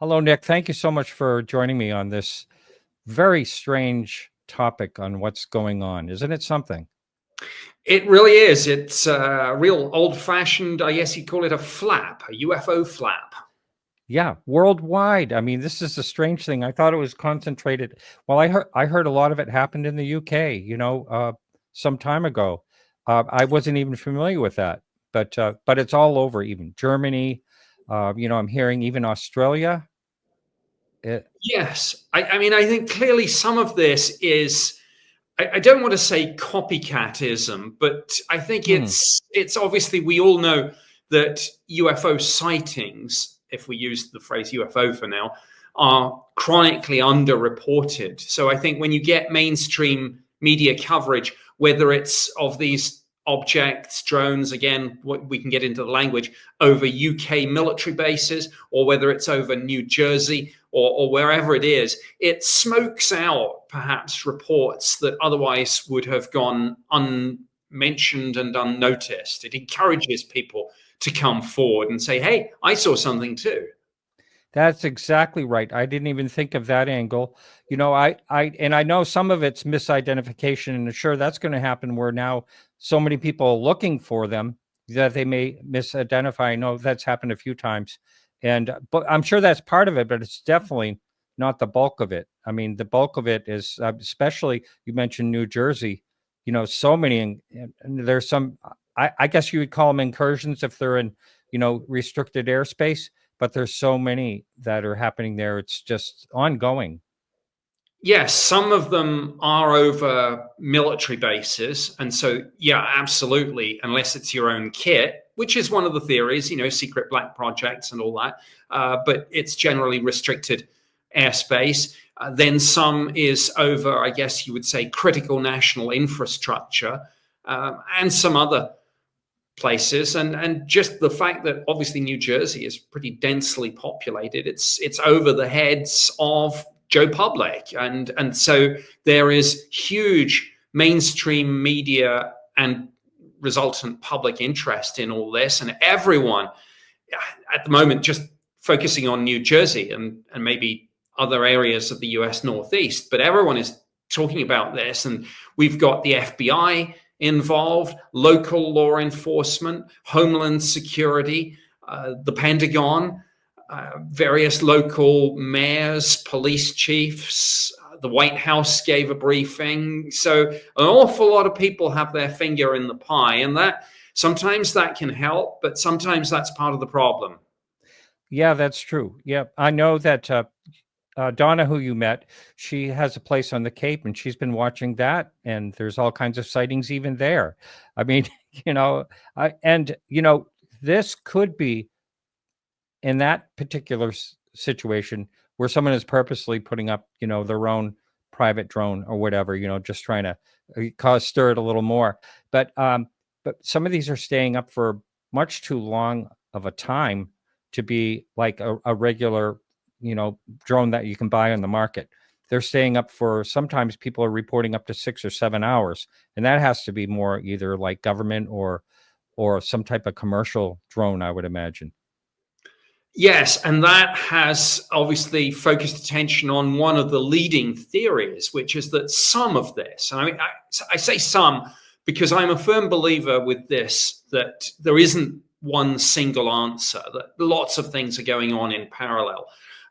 Hello, Nick. Thank you so much for joining me on this very strange topic on what's going on. Isn't it something? It really is. It's a real old-fashioned, I guess you'd call it a flap, a UFO flap. Yeah, worldwide. I mean, this is a strange thing. I thought it was concentrated. Well, I heard a lot of it happened in the UK, some time ago. I wasn't even familiar with that, but it's all over, even Germany. I'm hearing even Australia. It, Yes. I mean, I think clearly some of this is, I don't want to say copycatism, but I think hmm, it's obviously we all know that UFO sightings, if we use the phrase UFO for now, are chronically underreported. So I think when you get mainstream media coverage, whether it's of these objects, drones, again, what we can get into the language, over UK military bases, or whether it's over New Jersey or wherever it is, it smokes out perhaps reports that otherwise would have gone unmentioned and unnoticed. It encourages people to come forward and say, hey, I saw something too. that's exactly right. I didn't even think of that angle. I know some of it's misidentification, and sure, that's going to happen where now so many people are looking for them that they may misidentify. I know that's happened a few times, but I'm sure that's part of it, but it's definitely not the bulk of it. I mean, the bulk of it is, especially you mentioned New Jersey. So many, and there's some. I guess you would call them incursions if they're in, restricted airspace, but there's so many that are happening there. It's just ongoing. Yes, some of them are over military bases. And so, yeah, absolutely, unless it's your own kit, which is one of the theories, secret black projects and all that. But it's generally restricted airspace. Then some is over, I guess you would say, critical national infrastructure, and some other places. And just the fact that obviously New Jersey is pretty densely populated, it's over the heads of Joe Public, and so there is huge mainstream media and resultant public interest in all this, and everyone at the moment just focusing on New Jersey and maybe other areas of the US Northeast, but everyone is talking about this. And we've got the FBI involved, local law enforcement, Homeland Security, the Pentagon, various local mayors, police chiefs. The White House gave a briefing. So an awful lot of people have their finger in the pie, and that sometimes that can help, but sometimes that's part of the problem. Yeah, that's true. Yeah, I know that Donna, who you met, she has a place on the Cape, and she's been watching that, and there's all kinds of sightings even there. I mean, and this could be in that particular situation where someone is purposely putting up, their own private drone or whatever, just trying to stir it a little more. But some of these are staying up for much too long of a time to be like a regular, drone that you can buy on the market. They're staying up for, sometimes people are reporting up to 6 or 7 hours, and that has to be more either like government or some type of commercial drone, I would imagine. Yes, and that has obviously focused attention on one of the leading theories, which is that some of this, and I say some because I'm a firm believer with this, that there isn't one single answer, that lots of things are going on in parallel.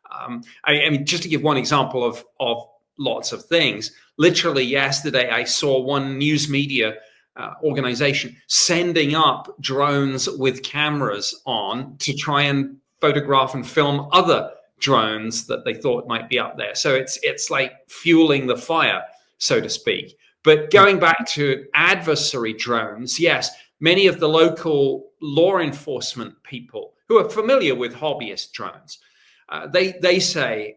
I mean, just to give one example of lots of things, literally yesterday I saw one news media organization sending up drones with cameras on to try and photograph and film other drones that they thought might be up there. So it's like fueling the fire, so to speak. But going back to adversary drones, yes, many of the local law enforcement people who are familiar with hobbyist drones, they say,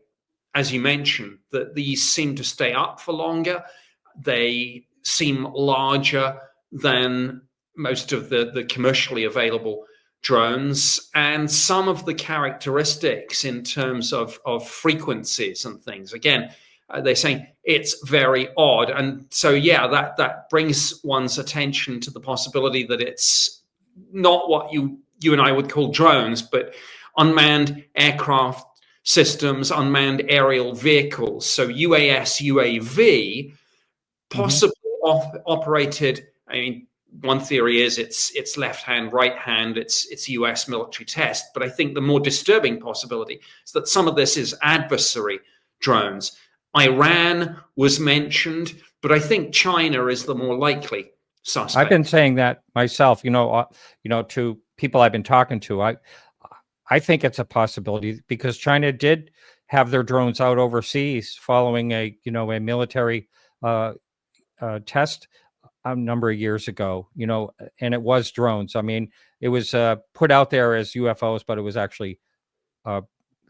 as you mentioned, that these seem to stay up for longer. They seem larger than most of the commercially available drones, and some of the characteristics in terms of frequencies and things. Again, they're saying it's very odd. And so, yeah, that brings one's attention to the possibility that it's not what you and I would call drones, but unmanned aircraft systems, unmanned aerial vehicles, so UAS, UAV, Hmm. possibly operated. I mean, one theory is it's left hand, right hand, it's US military test. But I think the more disturbing possibility is that some of this is adversary drones. Iran was mentioned, but I think China is the more likely I've been suspect. saying that myself. To people I've been talking to, I think it's a possibility because China did have their drones out overseas following a military uh, test a number of years ago. And it was drones. I mean, it was put out there as UFOs, but it was actually uh,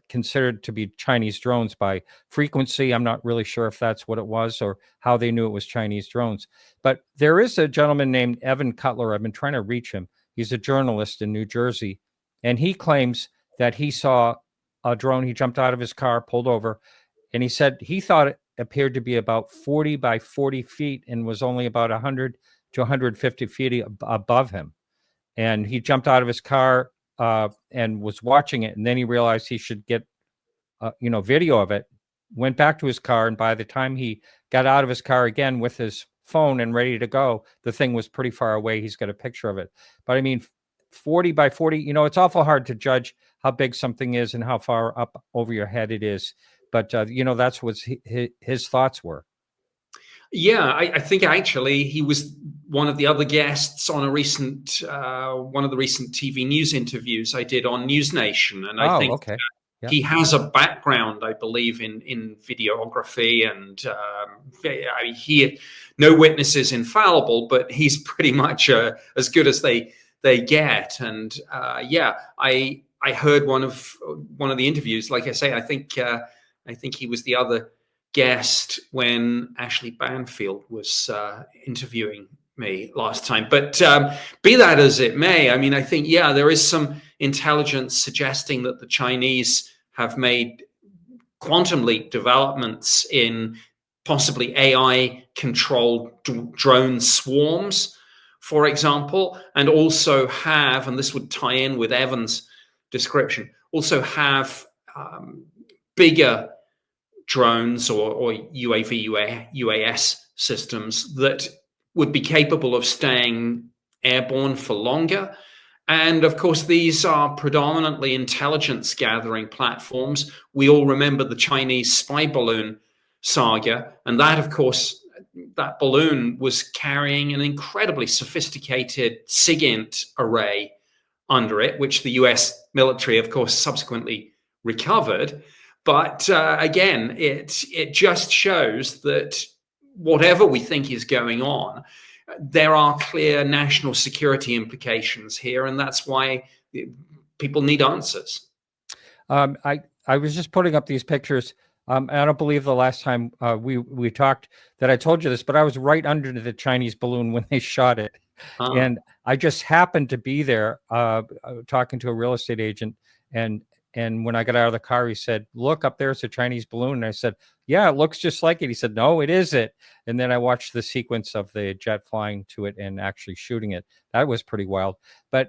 considered to be Chinese drones by frequency. I'm not really sure if that's what it was or how they knew it was Chinese drones. But there is a gentleman named Evan Cutler. I've been trying to reach him. He's a journalist in New Jersey, and he claims that he saw a drone. He jumped out of his car, pulled over, and he said he thought it appeared to be about 40 by 40 feet and was only about 100 to 150 feet above him. And he jumped out of his car and was watching it, and then he realized he should get video of it. Went back to his car, and by the time he got out of his car again with his phone and ready to go, the thing was pretty far away. He's got a picture of it, but I mean, 40 by 40. It's awful hard to judge how big something is and how far up over your head it is. But that's what his thoughts were. Yeah, I think actually he was one of the other guests on a recent one of the recent TV news interviews I did on News Nation, and I Oh, think okay. Yeah. he has a background, I believe, in videography, and he no witness is infallible, but he's pretty much as good as they get. And yeah, I heard one of the interviews. Like I say, I think he was the other guest when Ashley Banfield was interviewing me last time. But be that as it may, I mean, I think, yeah, there is some intelligence suggesting that the Chinese have made quantum leap developments in possibly AI controlled drone swarms, for example, and also have, and this would tie in with Evan's description, also have bigger drones or UAV, UAS systems that would be capable of staying airborne for longer. And of course, these are predominantly intelligence gathering platforms. We all remember the Chinese spy balloon saga. And that, of course, that balloon was carrying an incredibly sophisticated SIGINT array under it, which the US military, of course, subsequently recovered. But again, it just shows that whatever we think is going on, there are clear national security implications here, and that's why people need answers. I was just putting up these pictures. I don't believe the last time we talked that I told you this, but I was right under the Chinese balloon when they shot it, Ah. and I just happened to be there talking to a real estate agent, and when I got out of the car, he said, "Look up there's a Chinese balloon," and I said, "Yeah, it looks just like it." He said, "No, it isn't." And then I watched the sequence of the jet flying to it and actually shooting it. That was pretty wild, but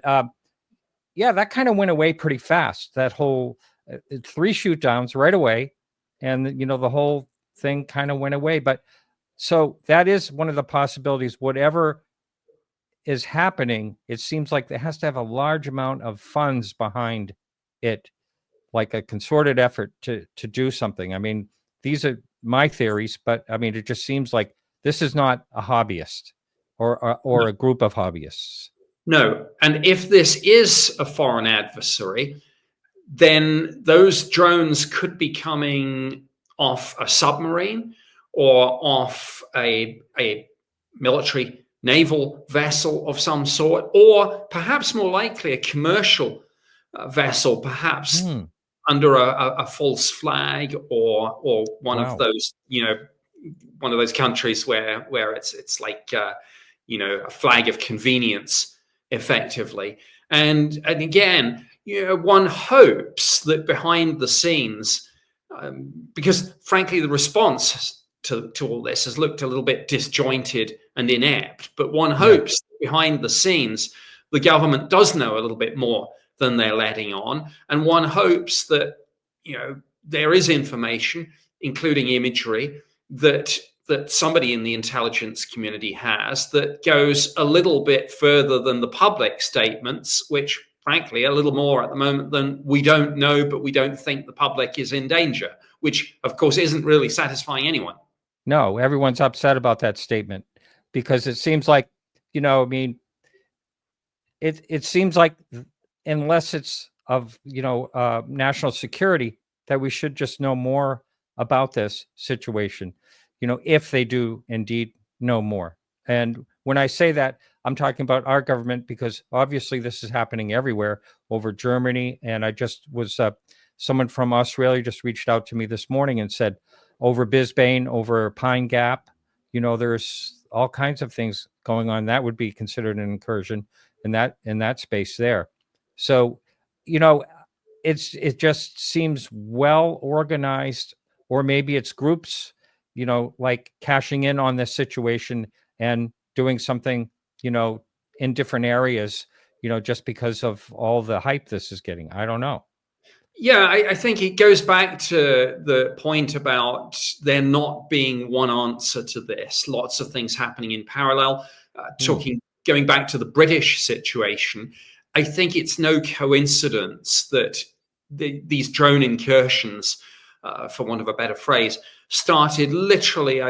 yeah, that kind of went away pretty fast. That whole 3 shoot downs right away, and the whole thing kind of went away. But so that is one of the possibilities. Whatever is happening, it seems like it has to have a large amount of funds behind it, like a concerted effort to do something. I mean, these are my theories, but I mean, it just seems like this is not a hobbyist or a group of hobbyists. No. And if this is a foreign adversary, then those drones could be coming off a submarine or off a military naval vessel of some sort, or perhaps more likely a commercial vessel, perhaps Hmm. under a false flag, or one of Wow. those, one of those countries where it's like a flag of convenience, effectively. And again, one hopes that behind the scenes, because frankly, the response to all this has looked a little bit disjointed and inept, but one Yeah. hopes behind the scenes, the government does know a little bit more than they're letting on. And one hopes that, there is information, including imagery, that somebody in the intelligence community has that goes a little bit further than the public statements, which frankly a little more at the moment than we don't know, but we don't think the public is in danger, which of course isn't really satisfying anyone. No, everyone's upset about that statement because it seems like, I mean, it seems like unless it's of national security, that we should just know more about this situation, if they do indeed know more. And when I say that, I'm talking about our government, because obviously this is happening everywhere over Germany. And I just was someone from Australia just reached out to me this morning and said over Bisbane, over Pine Gap, there's all kinds of things going on that would be considered an incursion in that space there. So, it just seems well organized, or maybe it's groups, like cashing in on this situation and doing something, in different areas, just because of all the hype this is getting. I don't know. Yeah, I think it goes back to the point about there not being one answer to this. Lots of things happening in parallel. Going back to the British situation, I think it's no coincidence that these drone incursions, for want of a better phrase, started literally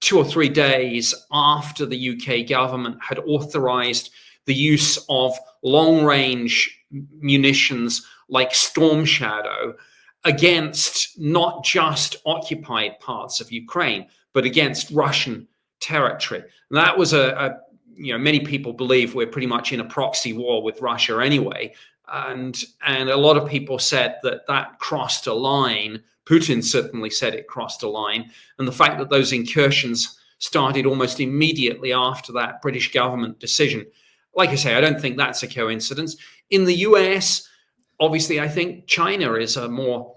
2 or 3 days after the UK government had authorized the use of long-range munitions like Storm Shadow against not just occupied parts of Ukraine, but against Russian territory. And that was many people believe we're pretty much in a proxy war with Russia anyway. And a lot of people said that crossed a line. Putin certainly said it crossed a line. And the fact that those incursions started almost immediately after that British government decision, like I say, I don't think that's a coincidence. In the US, obviously, I think China is a more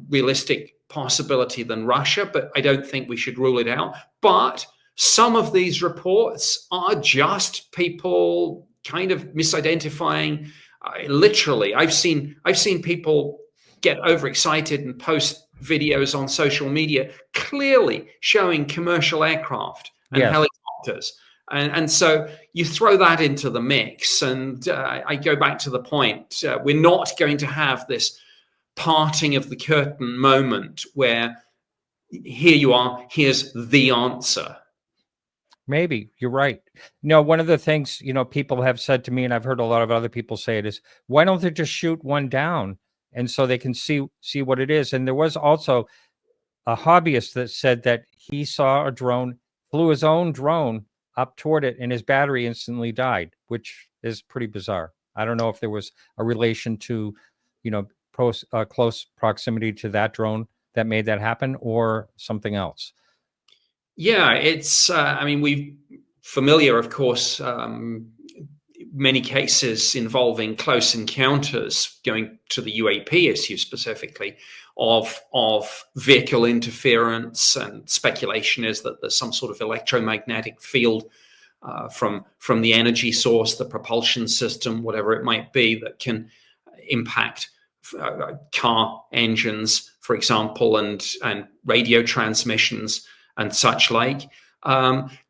realistic possibility than Russia, but I don't think we should rule it out. But some of these reports are just people kind of misidentifying. Literally, I've seen people get overexcited and post videos on social media clearly showing commercial aircraft and helicopters. And so you throw that into the mix, and I go back to the point. We're not going to have this parting of the curtain moment where here you are, here's the answer. Maybe you're right. One of the things, people have said to me, and I've heard a lot of other people say it, is why don't they just shoot one down and so they can see what it is? And there was also a hobbyist that said that he saw a drone, flew his own drone up toward it, and his battery instantly died, which is pretty bizarre. I don't know if there was a relation to, close proximity to that drone that made that happen, or something else. Yeah, it's, we're familiar, of course, many cases involving close encounters, going to the UAP issue specifically, of vehicle interference, and speculation is that there's some sort of electromagnetic field from the energy source, the propulsion system, whatever it might be, that can impact car engines, for example, and radio transmissions and such like.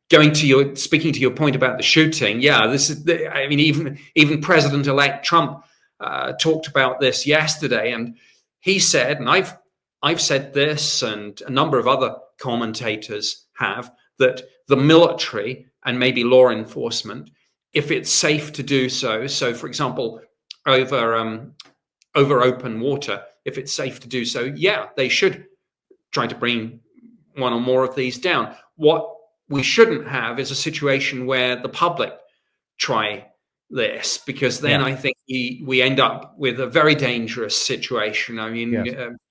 Speaking to your point about the shooting, yeah, this is. Even President-elect Trump talked about this yesterday, and he said, and I've said this, and a number of other commentators have, that the military and maybe law enforcement, if it's safe to do so, for example, over open water, if it's safe to do so, yeah, they should try to bring one or more of these down. What we shouldn't have is a situation where the public try this, because then I think we end up with a very dangerous situation.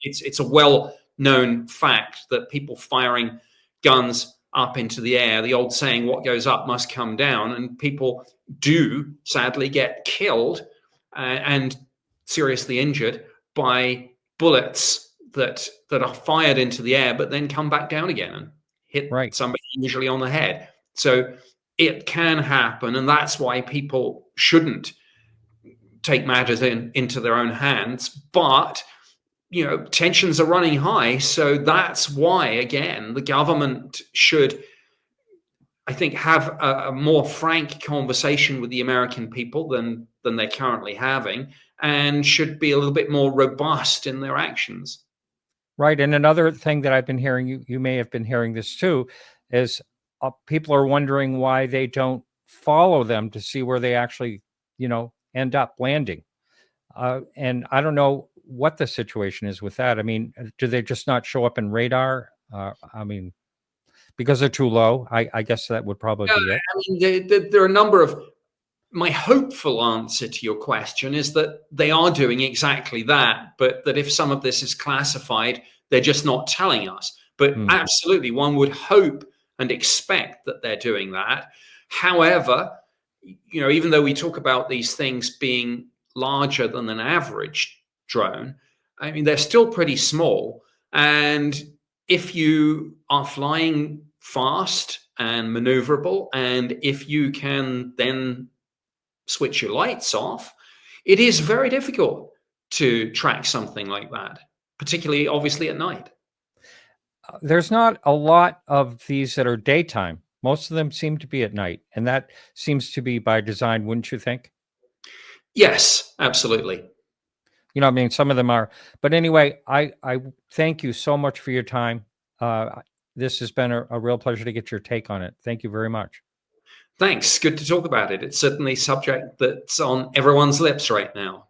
It's a well-known fact that people firing guns up into the air, the old saying, what goes up must come down, and people do sadly get killed and seriously injured by bullets that are fired into the air but then come back down again and hit somebody, usually on the head. So it can happen, and that's why people shouldn't take matters into their own hands. But tensions are running high. So that's why, again, the government should, I think, have a more frank conversation with the American people than they're currently having, and should be a little bit more robust in their actions. Right. And another thing that I've been hearing, you may have been hearing this too, is people are wondering why they don't follow them to see where they actually, end up landing. And I don't know what the situation is with that. I mean, do they just not show up in radar? I mean, because they're too low. I guess that would probably Yeah, be it. I mean, there are a number of. My hopeful answer to your question is that they are doing exactly that, but that if some of this is classified, they're just not telling us. But Hmm. absolutely, one would hope and expect that they're doing that. However, even though we talk about these things being larger than an average drone, I mean, they're still pretty small. And if you are flying fast and maneuverable, and if you can then switch your lights off, it is very difficult to track something like that, particularly obviously at night. There's not a lot of these that are daytime. Most of them seem to be at night, and that seems to be by design, wouldn't you think? Yes, absolutely. I mean, some of them are. But anyway, I thank you so much for your time. This has been a real pleasure to get your take on it. Thank you very much. Thanks. Good to talk about it. It's certainly a subject that's on everyone's lips right now.